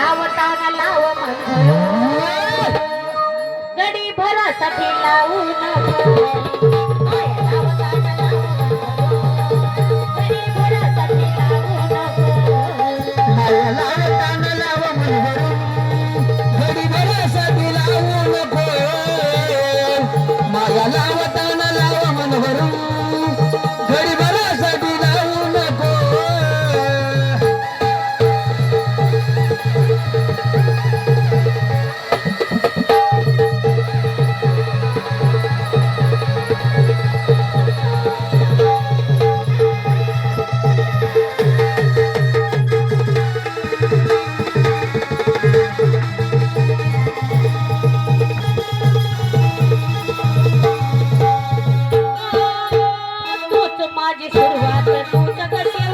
लावताना लाव म्हणून गडी भरासाठी लावू नको माया लावताना लाव गडी भरासाठी लावू नको माया लावताना लाव म्हणून गडी भरासाठी लावू नको माया लावताना लाव म्हणून गडी भरासाठी लावू नको तूच माझी सुरुवात तूच गती